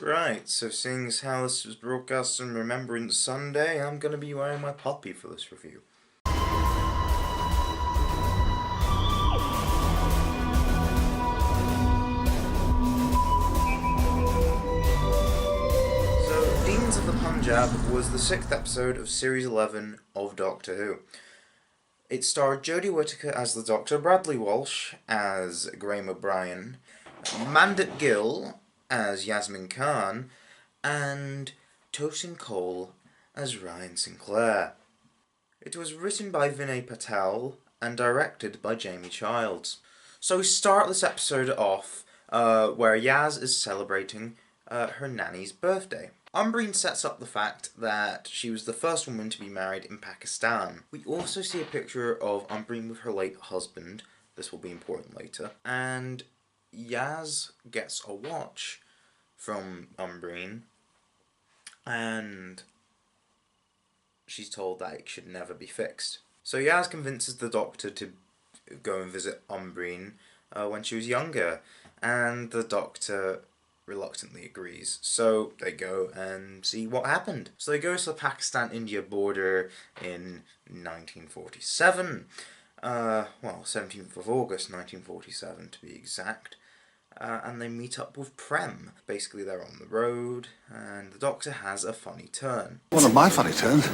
Right, so seeing as how this was broadcast on Remembrance Sunday, I'm going to be wearing my poppy for this review. So, Demons of the Punjab was the 6th episode of Series 11 of Doctor Who. It starred Jodie Whittaker as the Doctor, Bradley Walsh as Graham O'Brien, Mandip Gill as Yasmin Khan, and Tosin Cole as Ryan Sinclair. It was written by Vinay Patel and directed by Jamie Childs. So we start this episode off where Yaz is celebrating her nanny's birthday. Umbreen sets up the fact that she was the first woman to be married in Pakistan. We also see a picture of Umbreen with her late husband. This will be important later. And Yaz gets a watch from Umbreen, and she's told that it should never be fixed. So Yaz convinces the Doctor to go and visit Umbreen when she was younger, and the Doctor reluctantly agrees. So they go and see what happened. So they go to the Pakistan-India border in 1947. 17th of August 1947 to be exact. And they meet up with Prem. Basically they're on the road, and the Doctor has a funny turn. One of my funny turns.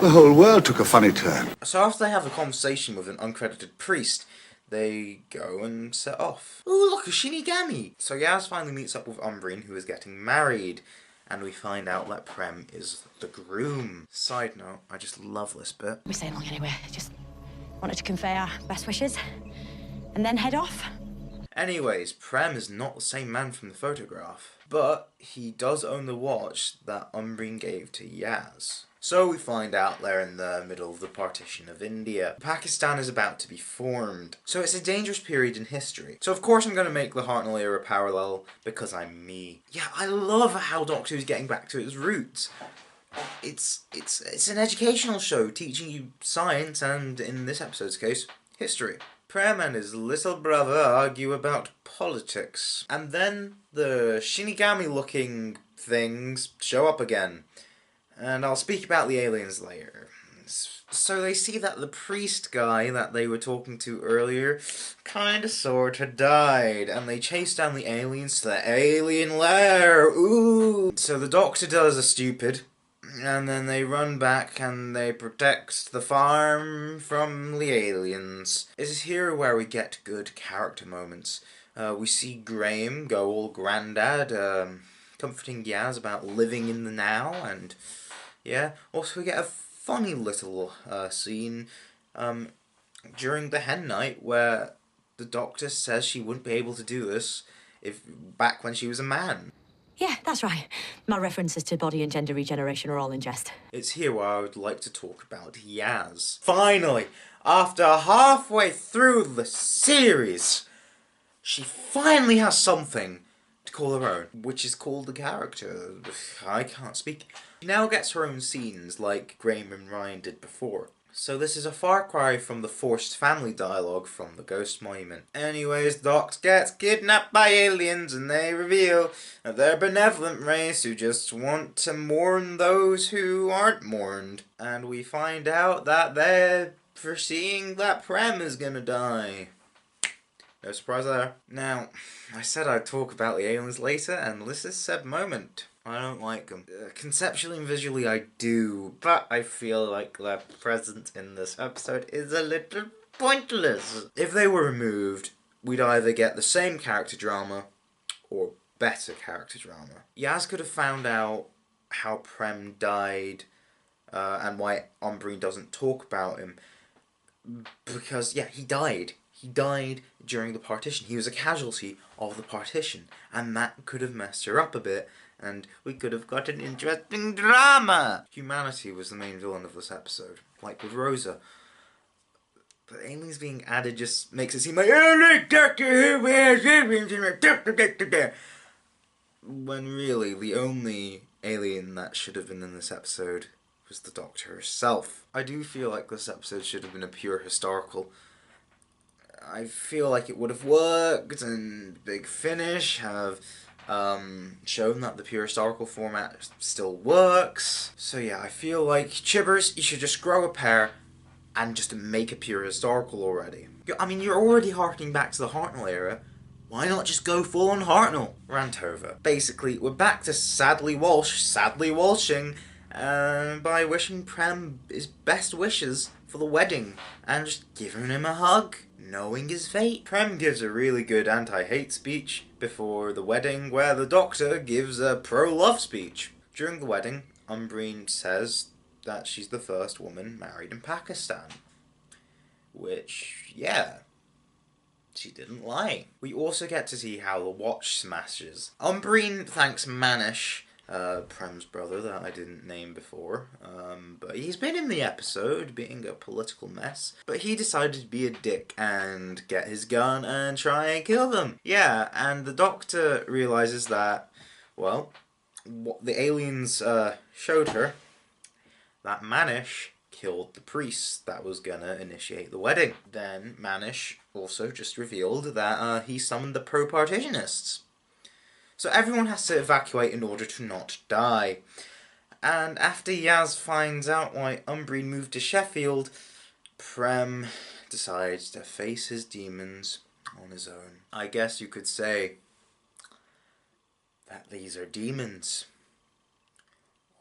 The whole world took a funny turn. So after they have a conversation with an uncredited priest, they go and set off. Ooh, look, a Shinigami! So Yaz finally meets up with Umbreen, who is getting married, and we find out that Prem is the groom. Side note, I just love this bit. We're staying long anyway. Just wanted to convey our best wishes, and then head off. Anyways, Prem is not the same man from the photograph, but he does own the watch that Umbreen gave to Yaz. So we find out they're in the middle of the partition of India. Pakistan is about to be formed, so it's a dangerous period in history. So of course I'm going to make the Hartnell era parallel, because I'm me. Yeah, I love how Doctor Who's getting back to its roots. It's an educational show teaching you science and, in this episode's case, history. Prem and his little brother argue about politics, and then the Shinigami-looking things show up again. And I'll speak about the aliens later. So they see that the priest guy that they were talking to earlier kinda sorta died, and they chase down the aliens to the alien lair. Ooh! So the Doctor does a stupid, and then they run back and they protect the farm from the aliens. It is here where we get good character moments. We see Graham go all grandad, comforting Yaz about living in the now, and yeah. Also we get a funny little scene during the hen night where the Doctor says she wouldn't be able to do this back when she was a man. Yeah, that's right. My references to body and gender regeneration are all in jest. It's here where I would like to talk about Yaz. Finally, after halfway through the series, she finally has something to call her own, which is called the character. I can't speak. She now gets her own scenes like Graham and Ryan did before. So this is a far cry from the forced family dialogue from the Ghost Monument. Anyways, Doc gets kidnapped by aliens, and they reveal that they're a benevolent race who just want to mourn those who aren't mourned. And we find out that they're foreseeing that Prem is gonna die. No surprise there. Now, I said I'd talk about the aliens later, and this is said moment. I don't like them. Conceptually and visually I do, but I feel like their presence in this episode is a little pointless. If they were removed, we'd either get the same character drama, or better character drama. Yaz could have found out how Prem died, and why Umbreen doesn't talk about him. Because, yeah, he died. He died during the partition. He was a casualty of the partition, and that could have messed her up a bit, and we could have got an interesting drama. Humanity was the main villain of this episode, like with Rosa. But aliens being added just makes it seem like, oh look, Doctor Who has aliens in it. When really, the only alien that should have been in this episode was the Doctor herself. I do feel like this episode should have been a pure historical. I feel like it would have worked, and Big Finish have shown that the pure historical format still works. So yeah, I feel like Chibbers, you should just grow a pair and just make a pure historical already. I mean, you're already harking back to the Hartnell era. Why not just go full on Hartnell? Rant over. Basically, we're back to sadly walshing, by wishing Prem his best wishes for the wedding and just giving him a hug, knowing his fate. Prem gives a really good anti-hate speech before the wedding, where the Doctor gives a pro-love speech. During the wedding, Umbreen says that she's the first woman married in Pakistan. Which, yeah, she didn't lie. We also get to see how the watch smashes. Umbreen thanks Manish, Prem's brother that I didn't name before, but he's been in the episode being a political mess, but he decided to be a dick and get his gun and try and kill them. Yeah, and the Doctor realizes that, well, what the aliens showed her, that Manish killed the priest that was gonna initiate the wedding. Then Manish also just revealed that he summoned the pro-partitionists. So everyone has to evacuate in order to not die. And after Yaz finds out why Umbreen moved to Sheffield, Prem decides to face his demons on his own. I guess you could say that these are demons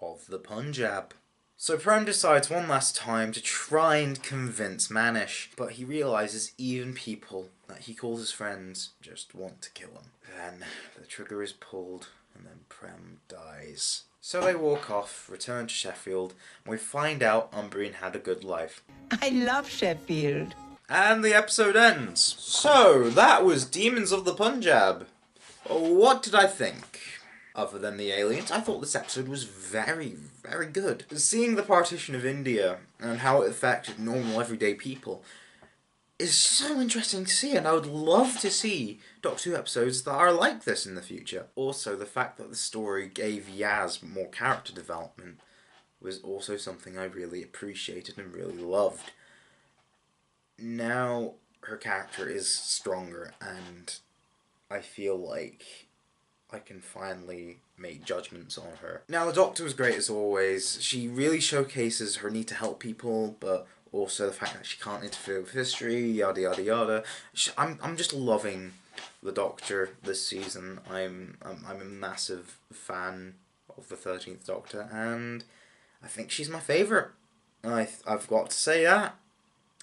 of the Punjab. So Prem decides one last time to try and convince Manish, but he realises even people that he calls his friends just want to kill him. Then the trigger is pulled and then Prem dies. So they walk off, return to Sheffield, and we find out Umbreen had a good life. I love Sheffield. And the episode ends. So that was Demons of the Punjab. What did I think? Other than the aliens, I thought this episode was very, very good. Seeing the partition of India and how it affected normal, everyday people is so interesting to see, and I would love to see Doctor Who episodes that are like this in the future. Also, the fact that the story gave Yaz more character development was also something I really appreciated and really loved. Now, her character is stronger, and I feel like I can finally make judgments on her. Now, the Doctor was great as always. She really showcases her need to help people, but also the fact that she can't interfere with history, yada yada yada. I'm just loving the Doctor this season. I'm a massive fan of the 13th Doctor, and I think she's my favourite. I've got to say that.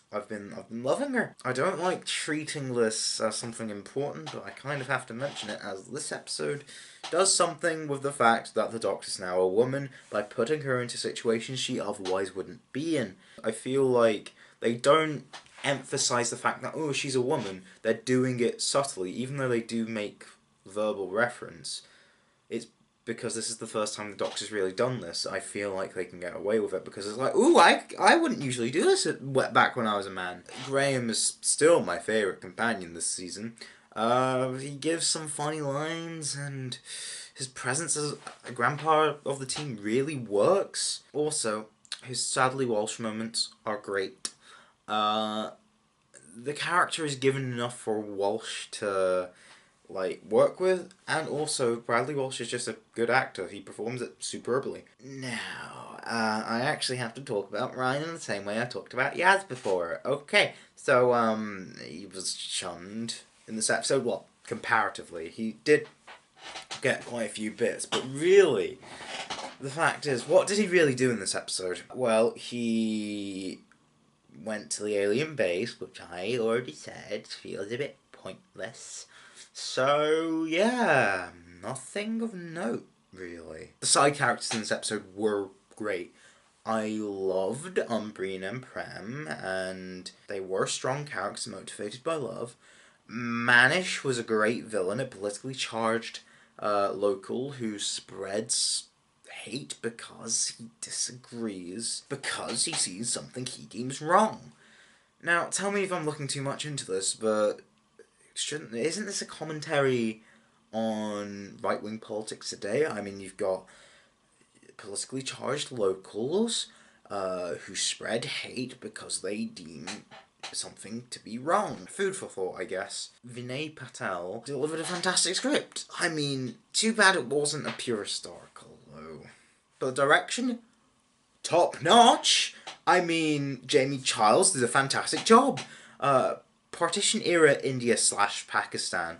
I've been loving her. I don't like treating this as something important, but I kind of have to mention it, as this episode does something with the fact that the Doctor's now a woman by putting her into situations she otherwise wouldn't be in. I feel like they don't emphasise the fact that, oh, she's a woman. They're doing it subtly, even though they do make verbal reference. It's because this is the first time the Doctor's really done this. I feel like they can get away with it because it's like, ooh, I wouldn't usually do this back when I was a man. Graham is still my favourite companion this season. He gives some funny lines, and his presence as a grandpa of the team really works. Also, his sadly Walsh moments are great. The character is given enough for Walsh to work with, and also Bradley Walsh is just a good actor. He performs it superbly. Now, I actually have to talk about Ryan in the same way I talked about Yaz before. Okay, so he was shunned in this episode. Well, comparatively, he did get quite a few bits, but really, the fact is, what did he really do in this episode? Well, he went to the alien base, which I already said feels a bit pointless. So, yeah, nothing of note, really. The side characters in this episode were great. I loved Umbreen and Prem, and they were strong characters motivated by love. Manish was a great villain, a politically charged local who spreads hate because he disagrees, because he sees something he deems wrong. Now, tell me if I'm looking too much into this, but isn't this a commentary on right-wing politics today? I mean, you've got politically charged locals who spread hate because they deem something to be wrong. Food for thought, I guess. Vinay Patel delivered a fantastic script. I mean, too bad it wasn't a pure historical, though. But the direction? Top notch! I mean, Jamie Childs did a fantastic job. Partition era India/Pakistan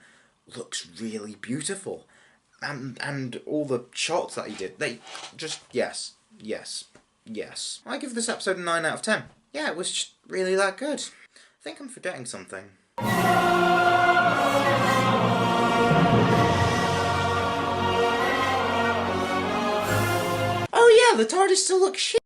looks really beautiful. And all the shots that he did, they just, yes. I give this episode a 9 out of 10. Yeah, it was just really that good. I think I'm forgetting something. Oh yeah, the TARDIS still looks shit.